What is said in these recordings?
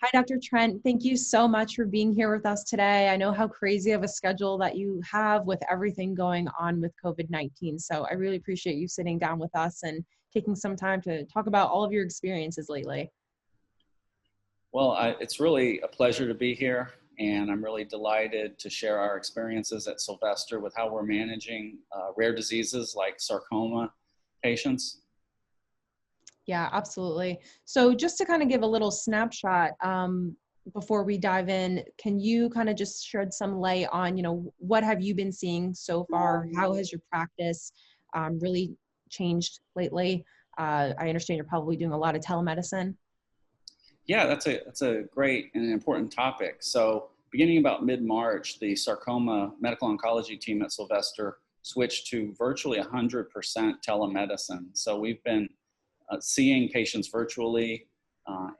Hi, Dr. Trent. Thank you so much for being here with us today. I know how crazy of a schedule that you have with everything going on with COVID-19. So I really appreciate you sitting down with us and taking some time to talk about all of your experiences lately. Well, it's really a pleasure to be here, and I'm really delighted to share our experiences at Sylvester with how we're managing rare diseases like sarcoma patients. Yeah, absolutely. So just to kind of give a little snapshot before we dive in, can you kind of just shed some light on, what have you been seeing so far? How has your practice really changed lately? I understand you're probably doing a lot of telemedicine. Yeah, that's a great and important topic. So beginning about mid-March, the sarcoma medical oncology team at Sylvester switched to virtually 100% telemedicine. So we've been seeing patients virtually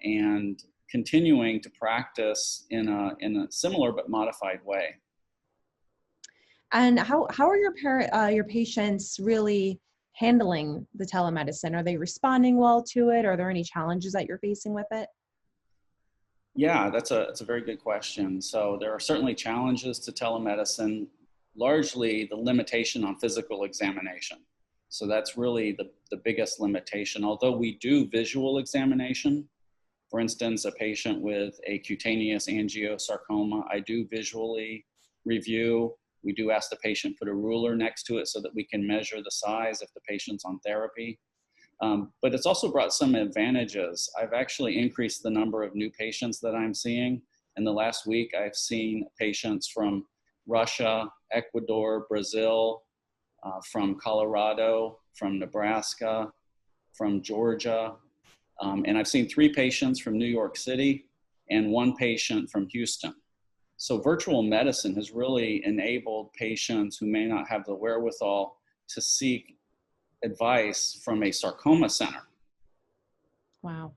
and continuing to practice in a similar but modified way. And how are your patients really handling the telemedicine? Are they responding well to it? Are there any challenges that you're facing with it? Yeah, that's a very good question. So there are certainly challenges to telemedicine, largely the limitation on physical examination. So that's really the biggest limitation. Although we do visual examination, for instance, a patient with a cutaneous angiosarcoma, I do visually review. We do ask the patient put a ruler next to it so that we can measure the size if the patient's on therapy. But it's also brought some advantages. I've actually increased the number of new patients that I'm seeing. In the last week, I've seen patients from Russia, Ecuador, Brazil, from Colorado, from Nebraska, from Georgia. And I've seen 3 patients from New York City and 1 patient from Houston. So virtual medicine has really enabled patients who may not have the wherewithal to seek advice from a sarcoma center. Wow.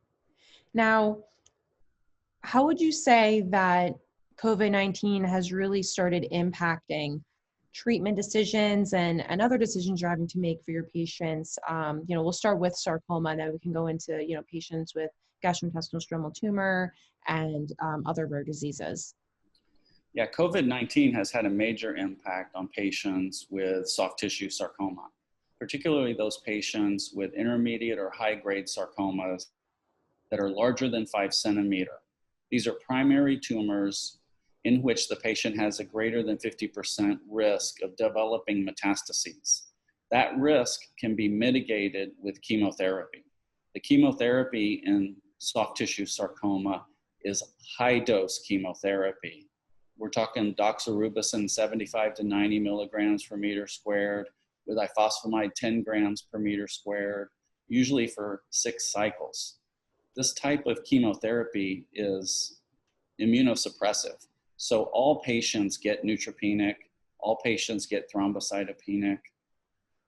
Now, how would you say that COVID-19 has really started impacting treatment decisions and other decisions you're having to make for your patients? We'll start with sarcoma, and then we can go into, patients with gastrointestinal stromal tumor and other rare diseases. Yeah, COVID-19 has had a major impact on patients with soft tissue sarcoma, particularly those patients with intermediate or high-grade sarcomas that are larger than 5 centimeters. These are primary tumors in which the patient has a greater than 50% risk of developing metastases. That risk can be mitigated with chemotherapy. The chemotherapy in soft tissue sarcoma is high-dose chemotherapy. We're talking doxorubicin 75 to 90 milligrams per meter squared, with ifosfamide 10 grams per meter squared, usually for 6 cycles. This type of chemotherapy is immunosuppressive. So all patients get neutropenic, all patients get thrombocytopenic.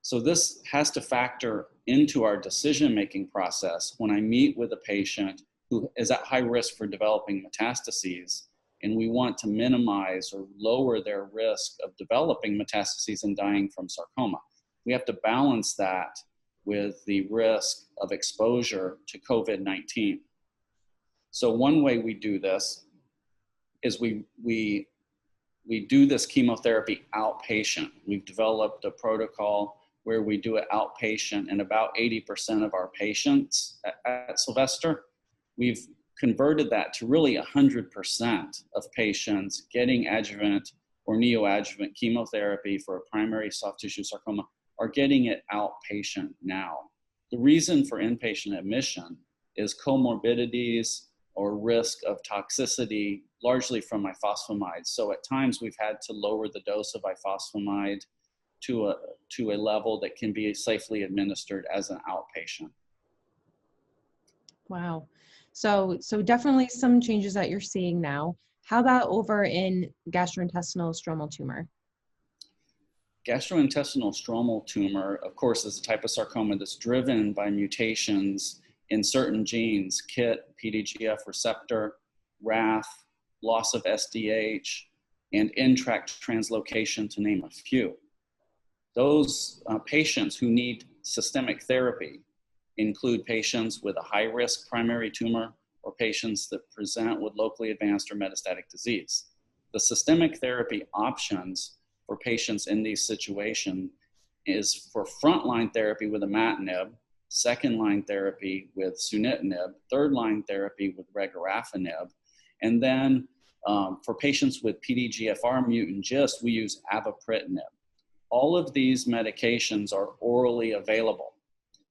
So this has to factor into our decision-making process when I meet with a patient who is at high risk for developing metastases, and we want to minimize or lower their risk of developing metastases and dying from sarcoma. We have to balance that with the risk of exposure to COVID-19. So one way we do this is we do this chemotherapy outpatient. We've developed a protocol where we do it outpatient in about 80% of our patients at Sylvester. We've converted that to really 100% of patients getting adjuvant or neoadjuvant chemotherapy for a primary soft tissue sarcoma are getting it outpatient now. The reason for inpatient admission is comorbidities or risk of toxicity, largely from ifosfamide. So at times we've had to lower the dose of ifosfamide to a level that can be safely administered as an outpatient. Wow. So definitely some changes that you're seeing now. How about over in gastrointestinal stromal tumor? Gastrointestinal stromal tumor, of course, is a type of sarcoma that's driven by mutations in certain genes, KIT, PDGF receptor, RAF, loss of SDH, and in-tract translocation, to name a few. Those patients who need systemic therapy include patients with a high-risk primary tumor or patients that present with locally advanced or metastatic disease. The systemic therapy options for patients in these situations is for frontline therapy with imatinib, second-line therapy with sunitinib, third-line therapy with regorafenib, and then for patients with PDGFR mutant GIST, we use avapritinib. All of these medications are orally available.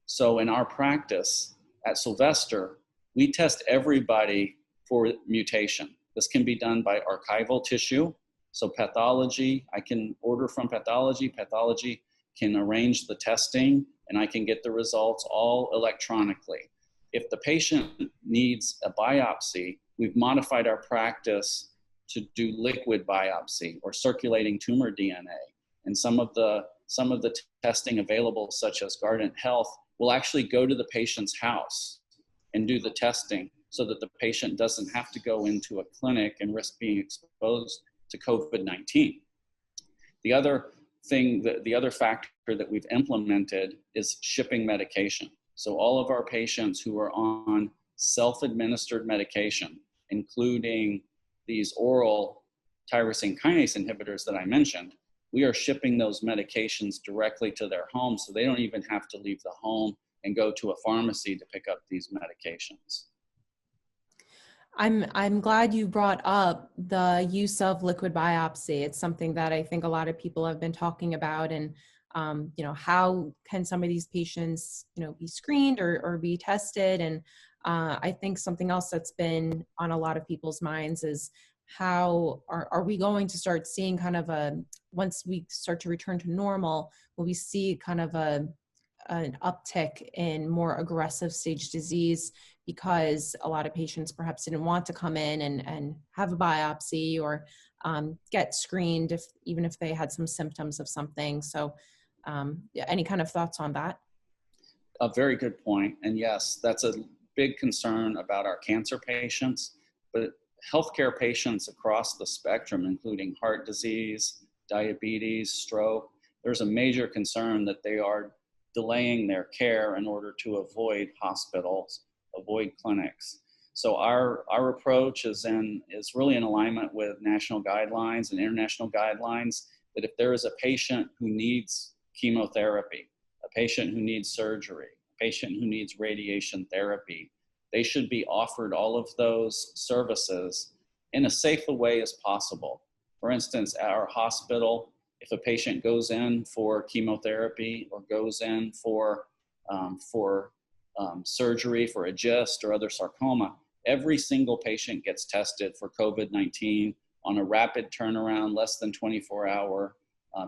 So in our practice at Sylvester, we test everybody for mutation. This can be done by archival tissue. So pathology, I can order from pathology. Pathology can arrange the testing, and I can get the results all electronically. If the patient needs a biopsy, we've modified our practice to do liquid biopsy or circulating tumor DNA. And some of the testing available, such as Guardant Health, will actually go to the patient's house and do the testing so that the patient doesn't have to go into a clinic and risk being exposed to COVID-19. The other factor that we've implemented is shipping medication. So all of our patients who are on self-administered medication, including these oral tyrosine kinase inhibitors that I mentioned, we are shipping those medications directly to their home, so they don't even have to leave the home and go to a pharmacy to pick up these medications. I'm glad you brought up the use of liquid biopsy. It's something that I think a lot of people have been talking about, and how can some of these patients, be screened or be tested? And I think something else that's been on a lot of people's minds is how are we going to start seeing kind of once we start to return to normal, will we see kind of an uptick in more aggressive stage disease because a lot of patients perhaps didn't want to come in and have a biopsy or get screened even if they had some symptoms of something. So any kind of thoughts on that? A very good point. And yes, that's a big concern about our cancer patients, but healthcare patients across the spectrum, including heart disease, diabetes, stroke, there's a major concern that they are delaying their care in order to avoid hospitals, avoid clinics. So our approach is really in alignment with national guidelines and international guidelines, that if there is a patient who needs chemotherapy, a patient who needs surgery, a patient who needs radiation therapy, they should be offered all of those services in as safe a way as possible. For instance, at our hospital, if a patient goes in for chemotherapy or goes in for surgery for a GIST or other sarcoma, every single patient gets tested for COVID-19 on a rapid turnaround, less than 24-hour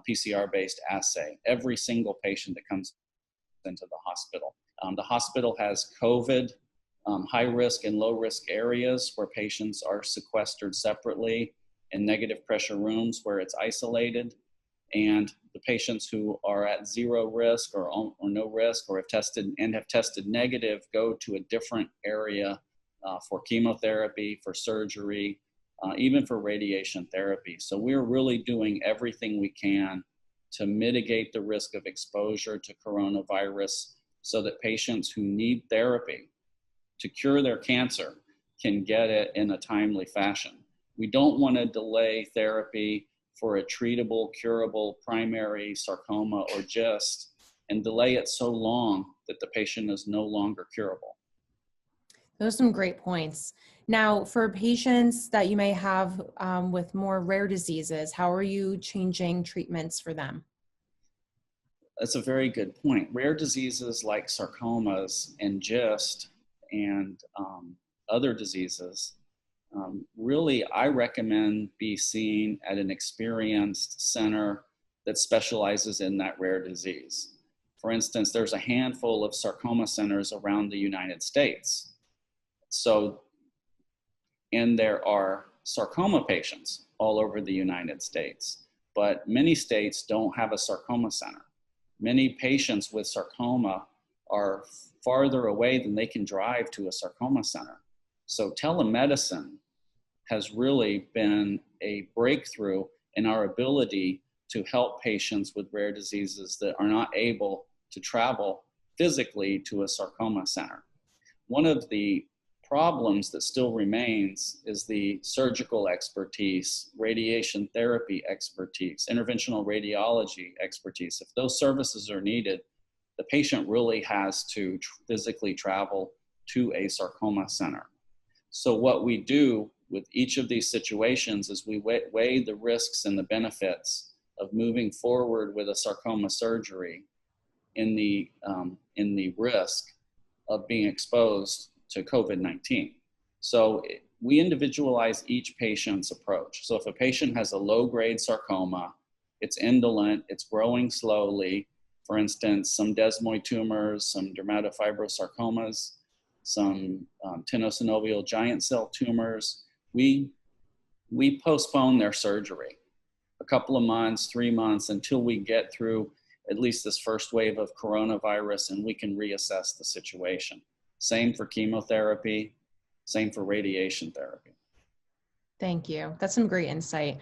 PCR-based assay. Every single patient that comes into the hospital. The hospital has COVID high risk and low risk areas where patients are sequestered separately in negative pressure rooms where it's isolated. And the patients who are at zero risk or no risk or have tested negative go to a different area for chemotherapy, for surgery, even for radiation therapy. So we're really doing everything we can to mitigate the risk of exposure to coronavirus so that patients who need therapy to cure their cancer can get it in a timely fashion. We don't want to delay therapy for a treatable, curable primary sarcoma or GIST and delay it so long that the patient is no longer curable. Those are some great points. Now, for patients that you may have with more rare diseases, how are you changing treatments for them? That's a very good point. Rare diseases like sarcomas and GIST and other diseases, really, I recommend be seen at an experienced center that specializes in that rare disease. For instance, there's a handful of sarcoma centers around the United States. And there are sarcoma patients all over the United States, but many states don't have a sarcoma center. Many patients with sarcoma are farther away than they can drive to a sarcoma center. So telemedicine has really been a breakthrough in our ability to help patients with rare diseases that are not able to travel physically to a sarcoma center. One of the problems that still remains is the surgical expertise, radiation therapy expertise, interventional radiology expertise. If those services are needed, the patient really has to physically travel to a sarcoma center. So what we do with each of these situations is we weigh the risks and the benefits of moving forward with a sarcoma surgery in the risk of being exposed to COVID-19. So we individualize each patient's approach. So if a patient has a low-grade sarcoma, it's indolent, it's growing slowly, for instance, some desmoid tumors, some dermatofibrosarcomas, some tenosynovial giant cell tumors, we postpone their surgery a couple of months, 3 months, until we get through at least this first wave of coronavirus and we can reassess the situation. Same for chemotherapy, same for radiation therapy. Thank you. That's some great insight.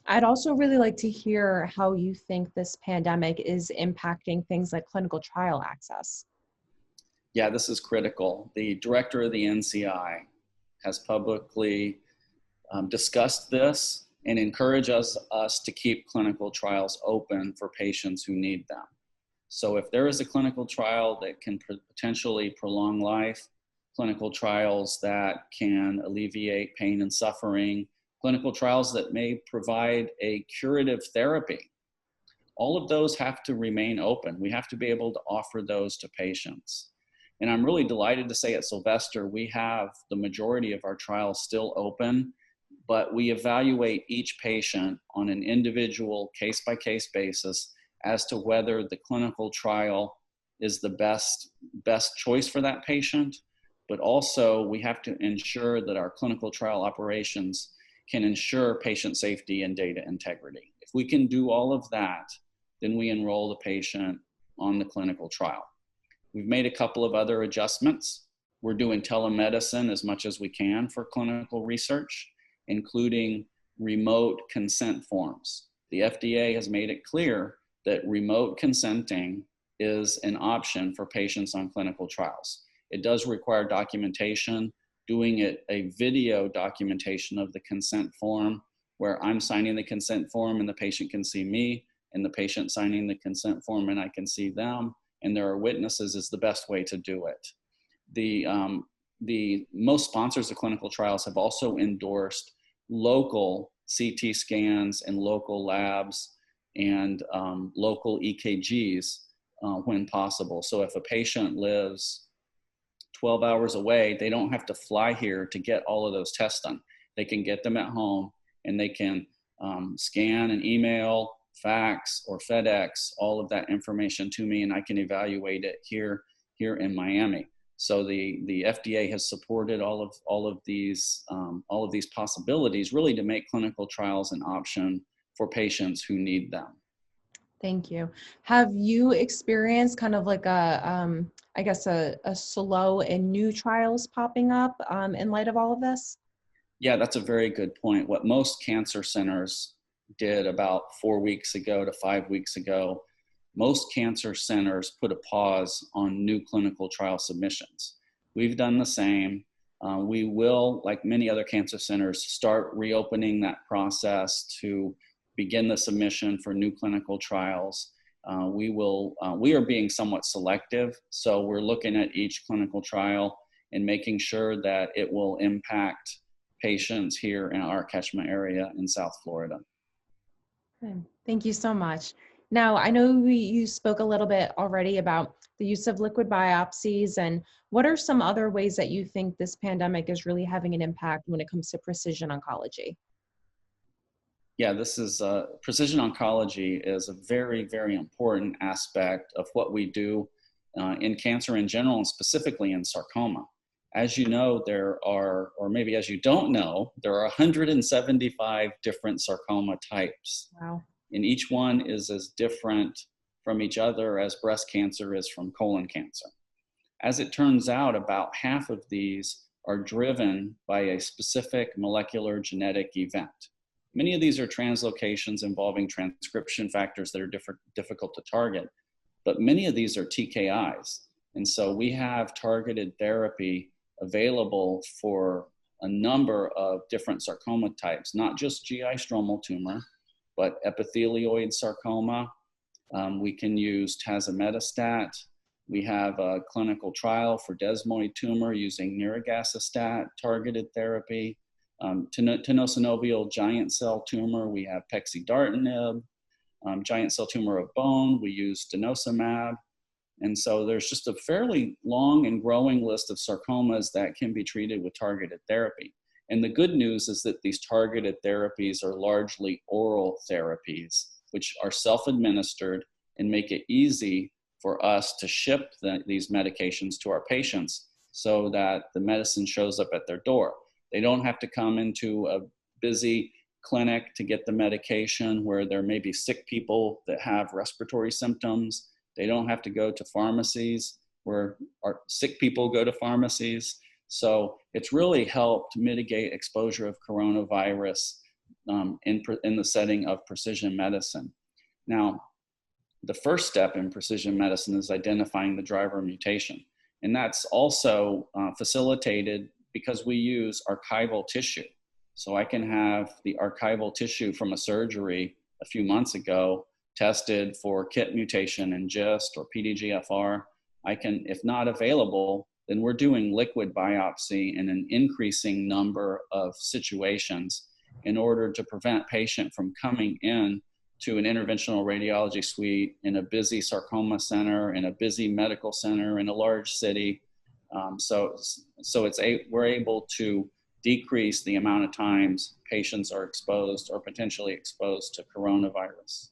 I'd also really like to hear how you think this pandemic is impacting things like clinical trial access. Yeah, this is critical. The director of the NCI has publicly discussed this and encourages us to keep clinical trials open for patients who need them. So if there is a clinical trial that can potentially prolong life, clinical trials that can alleviate pain and suffering, clinical trials that may provide a curative therapy, all of those have to remain open. We have to be able to offer those to patients. And I'm really delighted to say at Sylvester, we have the majority of our trials still open, but we evaluate each patient on an individual case-by-case basis as to whether the clinical trial is the best choice for that patient. But also we have to ensure that our clinical trial operations can ensure patient safety and data integrity. If we can do all of that, then we enroll the patient on the clinical trial. We've made a couple of other adjustments. We're doing telemedicine as much as we can for clinical research, including remote consent forms. The FDA has made it clear that remote consenting is an option for patients on clinical trials. It does require documentation, doing it a video documentation of the consent form where I'm signing the consent form and the patient can see me, and the patient signing the consent form and I can see them, and there are witnesses is the best way to do it. The most sponsors of clinical trials have also endorsed local CT scans and local labs and local EKGs when possible. So if a patient lives 12 hours away, they don't have to fly here to get all of those tests done. They can get them at home and they can scan and email, fax, or FedEx all of that information to me, and I can evaluate it here in Miami. So the FDA has supported all of these possibilities, really to make clinical trials an option for patients who need them. Thank you. Have you experienced kind of like a slow in new trials popping up in light of all of this? Yeah, that's a very good point. What most cancer centers did about 4 weeks ago to 5 weeks ago, most cancer centers put a pause on new clinical trial submissions. We've done the same. We will, like many other cancer centers, start reopening that process to begin the submission for new clinical trials. We are being somewhat selective, so we're looking at each clinical trial and making sure that it will impact patients here in our catchment area in South Florida. Good. Thank you so much. Now, I know you spoke a little bit already about the use of liquid biopsies, and what are some other ways that you think this pandemic is really having an impact when it comes to precision oncology? Yeah, precision oncology is a very, very important aspect of what we do in cancer in general, and specifically in sarcoma. As you know, or maybe as you don't know, there are 175 different sarcoma types. Wow. And each one is as different from each other as breast cancer is from colon cancer. As it turns out, about half of these are driven by a specific molecular genetic event. Many of these are translocations involving transcription factors that are difficult to target, but many of these are TKIs. And so we have targeted therapy available for a number of different sarcoma types, not just GI stromal tumor, but epithelioid sarcoma. We can use tazemetostat. We have a clinical trial for desmoid tumor using nirogacestat targeted therapy. Tenosynovial giant cell tumor, we have pexidartinib. Giant cell tumor of bone, we use denosumab. And so there's just a fairly long and growing list of sarcomas that can be treated with targeted therapy. And the good news is that these targeted therapies are largely oral therapies, which are self-administered and make it easy for us to ship these medications to our patients so that the medicine shows up at their door. They don't have to come into a busy clinic to get the medication where there may be sick people that have respiratory symptoms. They don't have to go to pharmacies where our sick people go to pharmacies. So it's really helped mitigate exposure of coronavirus in the setting of precision medicine. Now, the first step in precision medicine is identifying the driver mutation. And that's also facilitated because we use archival tissue. So I can have the archival tissue from a surgery a few months ago tested for KIT mutation in GIST or PDGFR. I can, if not available, then we're doing liquid biopsy in an increasing number of situations in order to prevent patient from coming in to an interventional radiology suite in a busy sarcoma center, in a busy medical center, in a large city. We're able to decrease the amount of times patients are exposed or potentially exposed to coronavirus.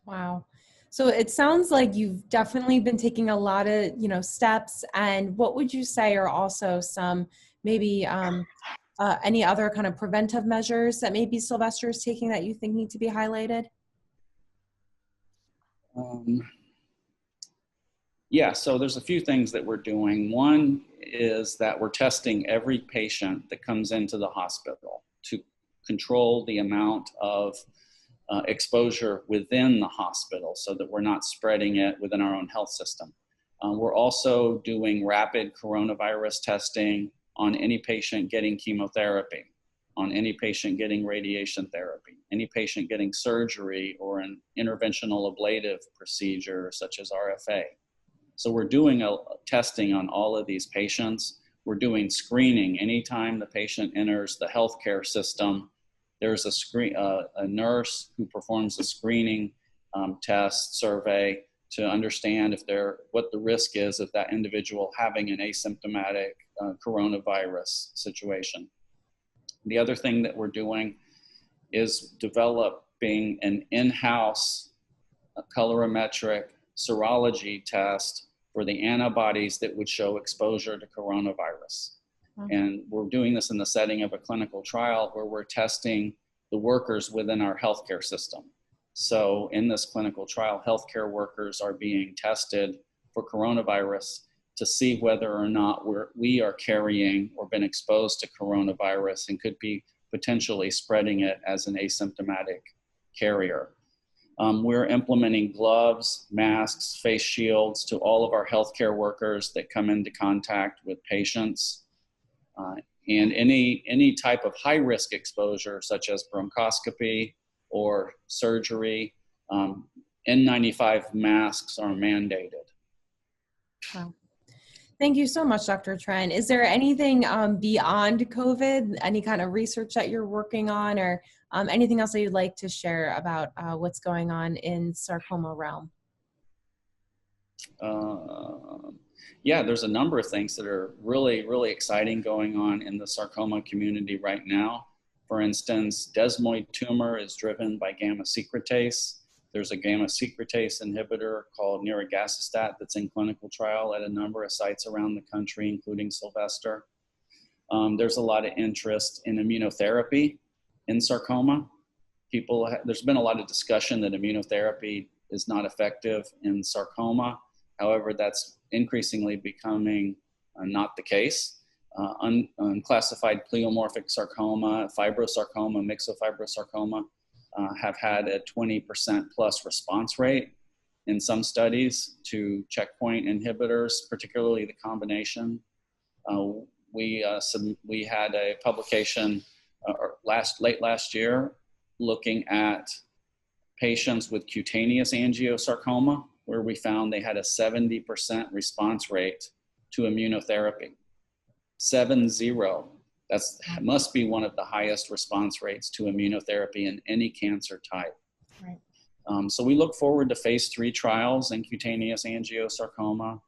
Wow. So it sounds like you've definitely been taking a lot of, steps. And what would you say are also some maybe any other kind of preventive measures that maybe Sylvester is taking that you think need to be highlighted? Yeah, so there's a few things that we're doing. One is that we're testing every patient that comes into the hospital to control the amount of exposure within the hospital so that we're not spreading it within our own health system. We're also doing rapid coronavirus testing on any patient getting chemotherapy, on any patient getting radiation therapy, any patient getting surgery or an interventional ablative procedure such as RFA. So we're doing testing on all of these patients. We're doing screening. Anytime the patient enters the healthcare system, there's a nurse who performs a screening test survey to understand what the risk is of that individual having an asymptomatic coronavirus situation. The other thing that we're doing is developing an in-house colorimetric serology test for the antibodies that would show exposure to coronavirus. And we're doing this in the setting of a clinical trial where we're testing the workers within our healthcare system. So in this clinical trial, healthcare workers are being tested for coronavirus to see whether or not we are carrying or been exposed to coronavirus and could be potentially spreading it as an asymptomatic carrier. We're implementing gloves, masks, face shields to all of our healthcare workers that come into contact with patients. And any type of high-risk exposure, such as bronchoscopy or surgery, N95 masks are mandated. Wow. Thank you so much, Dr. Trent. Is there anything beyond COVID, any kind of research that you're working on, or anything else that you'd like to share about what's going on in sarcoma realm? Yeah, there's a number of things that are really, really exciting going on in the sarcoma community right now. For instance, desmoid tumor is driven by gamma secretase. There's a gamma secretase inhibitor called nirogacestat that's in clinical trial at a number of sites around the country, including Sylvester. There's a lot of interest in immunotherapy in sarcoma. There's been a lot of discussion that immunotherapy is not effective in sarcoma. However, that's increasingly becoming not the case. Unclassified pleomorphic sarcoma, fibrosarcoma, myxofibrosarcoma have had a 20% plus response rate in some studies to checkpoint inhibitors, particularly the combination. we had a publication late last year looking at patients with cutaneous angiosarcoma, where we found they had a 70% response rate to immunotherapy. 70. That must be one of the highest response rates to immunotherapy in any cancer type. Right. So we look forward to phase 3 trials in cutaneous angiosarcoma.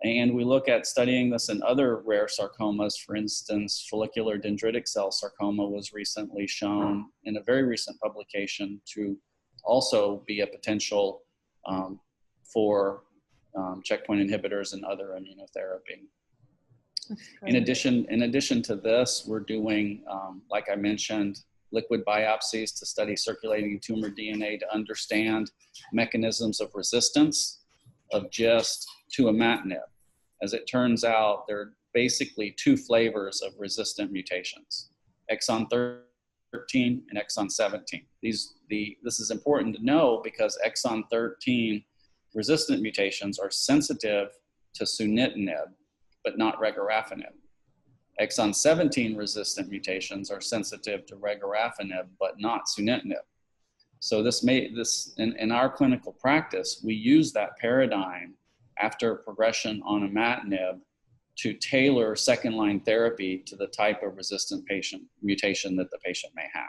And we look at studying this in other rare sarcomas. For instance, follicular dendritic cell sarcoma was recently shown in a very recent publication to also be a potential for checkpoint inhibitors and other immunotherapy. In addition to this, we're doing, like I mentioned, liquid biopsies to study circulating tumor DNA to understand mechanisms of resistance of GIST to imatinib. As it turns out, there are basically 2 flavors of resistant mutations, exon 13 and exon 17. This is important to know because exon 13 resistant mutations are sensitive to sunitinib, but not regorafenib. Exon 17 resistant mutations are sensitive to regorafenib, but not sunitinib. So in our clinical practice, we use that paradigm after progression on imatinib to tailor second-line therapy to the type of resistant mutation that the patient may have.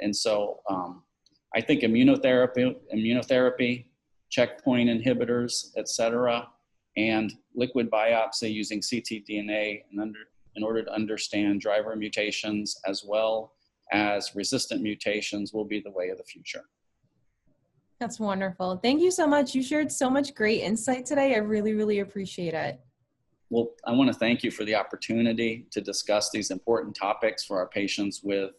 And so I think immunotherapy, checkpoint inhibitors, et cetera, and liquid biopsy using ctDNA in order to understand driver mutations as well as resistant mutations will be the way of the future. That's wonderful. Thank you so much. You shared so much great insight today. I really, really appreciate it. Well, I want to thank you for the opportunity to discuss these important topics for our patients with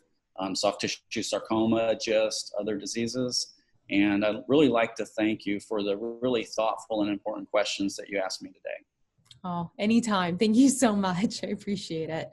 soft tissue sarcoma, GIST, other diseases. And I'd really like to thank you for the really thoughtful and important questions that you asked me today. Oh, anytime. Thank you so much. I appreciate it.